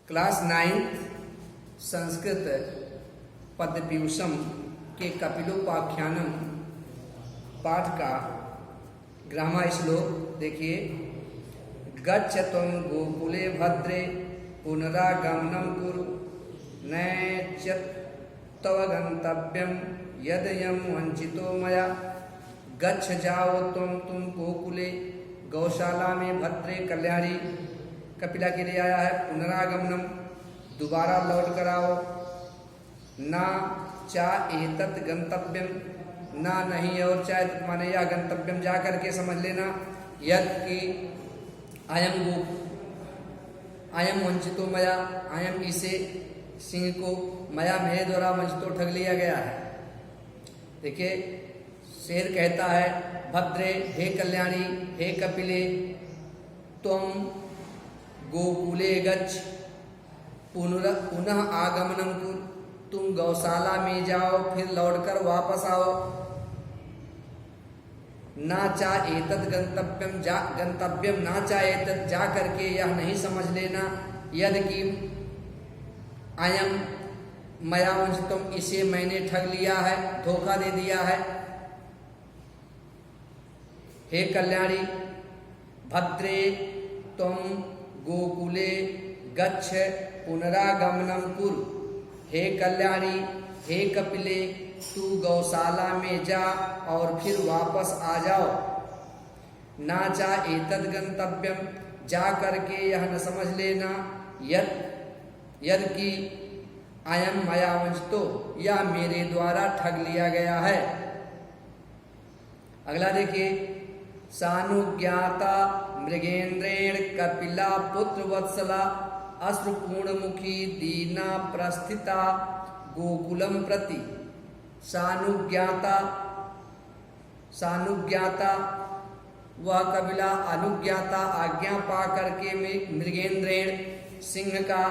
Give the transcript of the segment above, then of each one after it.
Class 9th Sanskrit पदव्यूषम के कपिलोपाख्यानम पाठ का ग्रामा श्लोक देखिए। गच्छ त्वं गोकुले भद्रे पुनरागमनं कुरु नैच तव गंतव्यम यदयं वंचितो मया। गच्छ जाओ तुम गोकुले, गौशाला में भद्रे कल्याणी। कपिला के लिए आया है पुनरागमनम, दोबारा लौट कर आओ। ना चा एतत् गंतव्यम, ना नहीं और चाहे माने यह गंतव्यम जा करके समझ लेना। यद कि अयम वंचितो मया, अयम इसे सिंह को मया मेरे द्वारा वंचितो ठग लिया गया है। देखिए शेर कहता है भद्रे हे कल्याणी हे कपिले त्वं गोकुले गच्छ पुनः आगमनम कुरु, तुम गौशाला में जाओ फिर लौटकर वापस आओ। ना चा एतद गंतव्यम ना चा एतद जा करके यह नहीं समझ लेना। यदि कि अयम मया वंचितम, इसे मैंने ठग लिया है, धोखा दे दिया है। हे कल्याणी भद्रे त्वं गोकुले गच्छ पुनरागमनम कुरु, हे कल्याणी हे कपिले तू गौशाला में जा और फिर वापस आ जाओ। ना चा एतद गंतव्यम, जा करके यह न समझ लेना। यद कि अयम मया वंचितो, यह मेरे द्वारा ठग लिया गया है। अगला देखिए। सानुज्ञाता मृगेन्द्रेण कपिला पुत्र वत्सला अश्रुपूर्णमुखी दीना प्रस्थिता गोकुलम प्रति। सानुज्ञाता वह कपिला अनुज्ञाता आज्ञा पा करके मृगेन्द्रेण सिंह का,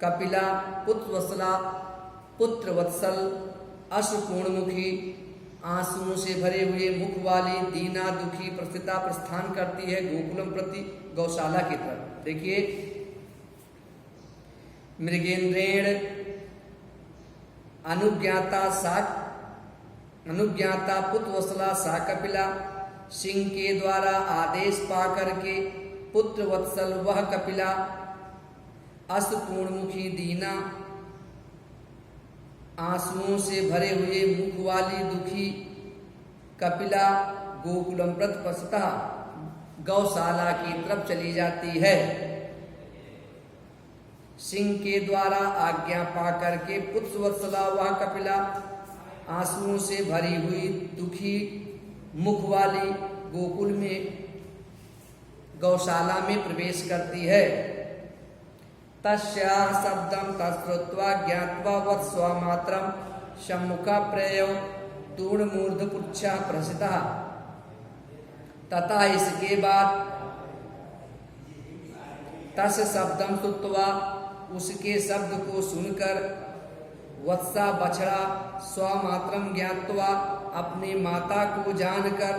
कपिला पुत्र वत्सल अश्रुपूर्णमुखी आंसुओं से भरे हुए मुख वाली दीना दुखी प्रस्थिता प्रस्थान करती है गोकुलम प्रति, गौशाला की तरफ। देखिए मृगेन्द्रेण अनुज्ञाता पुत्रवत्सला सा कपिला, सिंह के द्वारा आदेश पा करके पुत्र वत्सल वह कपिला, अश्रुपूर्णमुखी दीना आंसुओं से भरे हुए मुख वाली दुखी कपिला गोकुलम प्रति प्रस्थिता गौशाला की तरफ चली जाती है। सिंह के द्वारा आज्ञा पा करके पुत्र वत्सला वह कपिला आंसुओं से भरी हुई दुखी मुख वाली गोकुल में गौशाला में प्रवेश करती है। तस्याः शब्दं तच्छ्रुत्वा ज्ञात्वा वत्स्वामात्रं सम्मुखा प्रयो तूर्णमूर्धपुच्छः प्रसितः। तथा इसके बाद तस्य शब्दं श्रुत्वा, उसके शब्द को सुनकर, वत्सा बछड़ा, स्वमात्रम ज्ञात्वा अपनी माता को जानकर,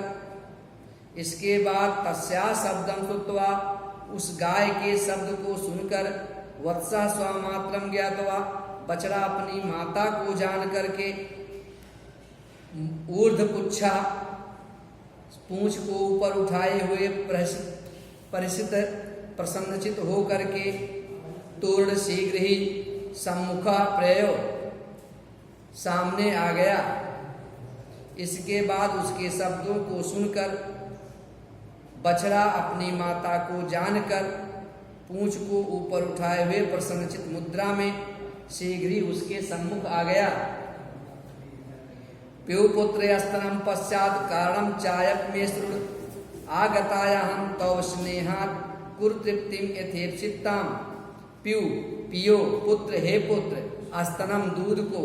इसके बाद तस्या शब्दम श्रुत्वा, उस गाय के शब्द को सुनकर, वत्सा स्वमात्रम ज्ञात्वा बछड़ा अपनी माता को जान करके, ऊर्ध्वपुच्छा पूंछ को ऊपर उठाए हुए परिचित प्रसन्नचित हो करके, तूर्ण शीघ्र ही सम्मुखा प्रयो सामने आ गया। इसके बाद उसके शब्दों को सुनकर बछड़ा अपनी माता को जानकर पूंछ को ऊपर उठाए हुए प्रसन्नचित मुद्रा में शीघ्र ही उसके सम्मुख आ गया। प्युपुत्र स्तनम पश्चात कारणम चायप में श्रुण आगताया हम तव स्नेहात् कुरु तृप्तिम यथेप्सिताम। पियो पुत्र हे पुत्र, स्तनम दूध को,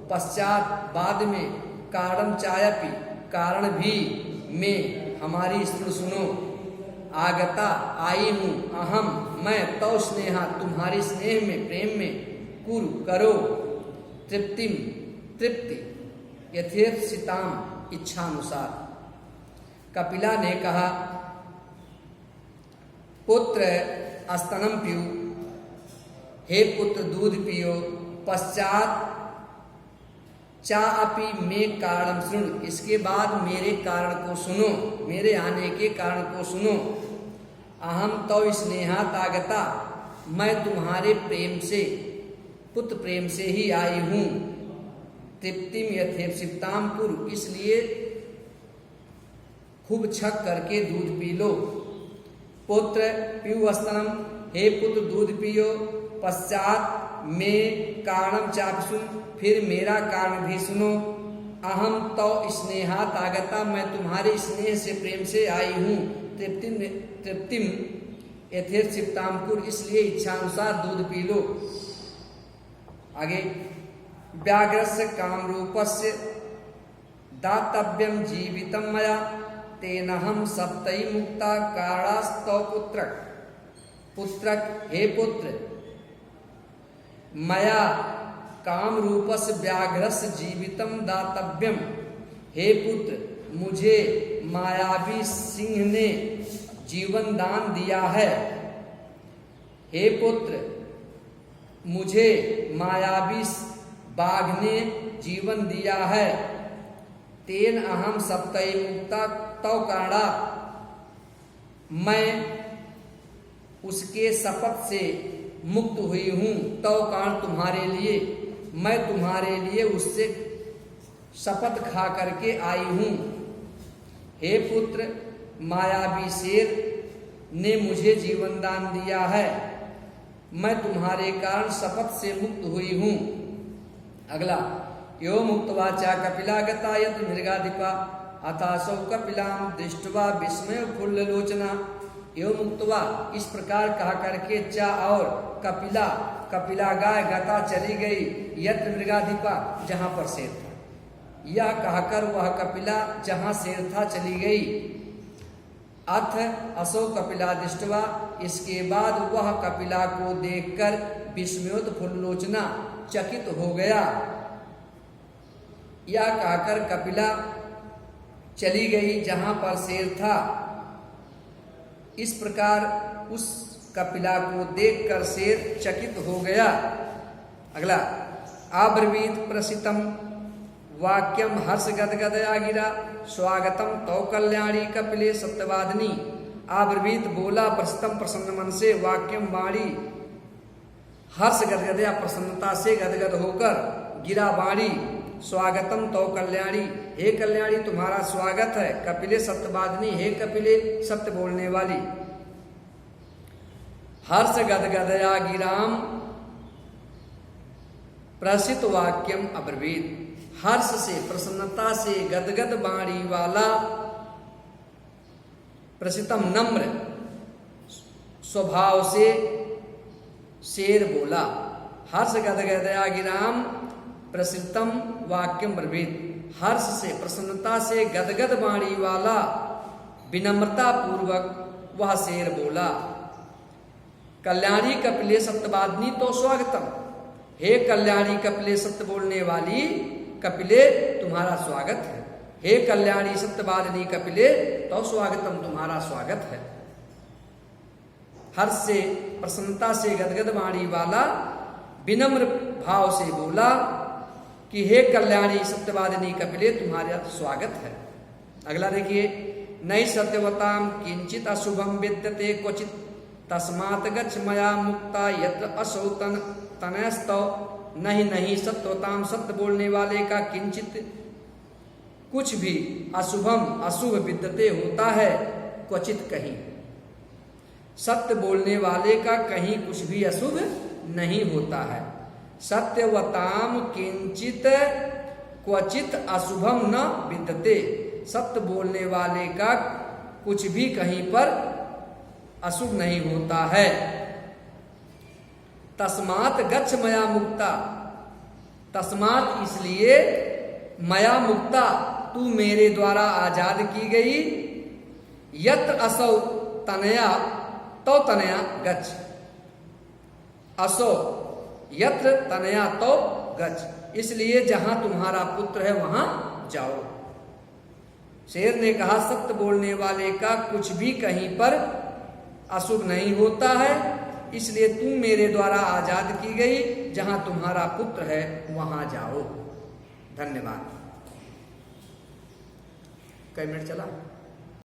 पश्चात बाद में, कारणम चायपि कारण भी, में हमारी सुनो, आगता आई हूँ, अहम मैं, तव स्नेहा तुम्हारी स्नेह में प्रेम में, कुरु करो, तृप्तिम तृप्ति, यथेप्सिताम इच्छानुसार। कपिला ने कहा पुत्र स्तनम पियु, हे पुत्र दूध पियो। पश्चात चा अपि मे कारणम शृणु, इसके बाद मेरे कारण को सुनो, मेरे आने के कारण को सुनो। अहम तौ स्नेहात आगता, मैं तुम्हारे प्रेम से, पुत्र प्रेम से ही आई हूँ। तृप्तिम यथेप्सिताम कुरु, इसलिए खूब छक करके दूध पी लो। पुत्र पियुस्तनम, हे पुत्र दूध पियो। पश्चात में कारणम चाप सुन, फिर मेरा कारण भी सुनो। अहम तो स्नेहात आगता, मैं तुम्हारे स्नेह से प्रेम से आई हूँ। तृप्तिम यथेप्सिताम कुरु, इसलिए इच्छानुसार दूध पी लो। आगे व्याघ्रस्य कामरूपस्य दातव्यम जीवितम मया, तेनहम सप्तई मुक्ता कारणास्तव पुत्रक। पुत्रक, हे पुत्र, मया काम रूपस व्याघ्रस जीवितम दातव्यम, हे पुत्र, मुझे मायावी सिंह ने जीवन दान दिया है। हे पुत्र, मुझे मायावी बाघ ने जीवन दिया है। तेन अहम सप्तई मुक्ता तव कारणा, मैं उसके शपथ से मुक्त हुई हूँ। तव कारण तुम्हारे लिए, मैं तुम्हारे लिए उससे शपथ खा करके आई हूँ। हे पुत्र, मायावी शेर ने मुझे जीवन दान दिया है, मैं तुम्हारे कारण शपथ से मुक्त हुई हूँ। अगला, यो मुक्तवाचा कपिला गता यत्र मृगाधिपा, अथासौ कपिलाम दृष्ट्वा विस्मय फुल्ललोचना। यो मुक्तवा, इस प्रकार कहा करके चा और कपिला गाय गता चली गई यत्र मृगाधिपा, जहां पर शेर था। यह कहकर वह कपिला जहां शेर था चली गई। अथ असो कपिला दृष्ट्वा, इसके बाद वह कपिला को देखकर विस्मयोत फुल्लोचना, चकित हो गया। यह कहकर कपिला चली गई जहां पर शेर था। इस प्रकार उस कपिला को देखकर शेर चकित हो गया। अगला, आब्रवीत प्रसितम वाक्यम हर्ष गदगदया गिरा, स्वागतम तौ कल्याणी कपिले सप्तवादिनी। आब्रवीत बोला प्रसितम प्रसन्न मन से, वाक्यम वाणी हर्ष गदगदया प्रसन्नता से गदगद होकर, गिरा वाणी स्वागतम तौ कल्याणी, हे कल्याणी तुम्हारा स्वागत है। कपिले सप्तवादिनी, हे कपिले सत्य बोलने वाली। हर्ष गदगदया गिराम प्रसित वाक्यम अब्रवीत, हर्ष से प्रसन्नता से गदगद वाणी वाला, प्रसितम नम्र स्वभाव से शेर बोला। हर्ष गदगदया गिराम प्रसिद्धम वाक्यम ब्रवीत, हर्ष से प्रसन्नता से गदगद वाणी वाला विनम्रता पूर्वक वह शेर बोला। कल्याणी कपिले सप्तवादिनी तो स्वागतम, हे कल्याणी कपिले सत्य बोलने वाली कपिले तुम्हारा स्वागत है। हे कल्याणी सप्तवादिनी कपिले तो स्वागतम, तुम्हारा स्वागत है। हर्ष से प्रसन्नता से गदगद वाणी वाला विनम्र भाव से बोला कि हे कल्याणी सत्यवादिनी कपिले तुम्हारा स्वागत है। अगला देखिए, नई सत्यवताम किंचित अशुभम विद्यते क्वचित, तस्मात् गच्छ मया मुक्ता यत्र असौ तनयस्तव। नहीं सत्यवताम, सत्य बोलने वाले का किंचित कुछ भी अशुभम अशुभ विद्यते होता है, क्वचित कहीं। सत्य बोलने वाले का कहीं कुछ भी अशुभ नहीं होता है। सत्यवताम किंचित क्वचित अशुभम न विद्यते, सत्य बोलने वाले का कुछ भी कहीं पर अशुभ नहीं होता है। तस्मात् गच्छ मया मुक्ता, तस्मात् इसलिए मया मुक्ता तू मेरे द्वारा आजाद की गई, यत्र असौ तनया तो तनया गच्छ, असो यत्र तनया तो गच्छ, इसलिए जहां तुम्हारा पुत्र है वहां जाओ। शेर ने कहा सत्य बोलने वाले का कुछ भी कहीं पर अशुभ नहीं होता है, इसलिए तुम मेरे द्वारा आजाद की गई, जहां तुम्हारा पुत्र है वहां जाओ। धन्यवाद। कई मिनट चला?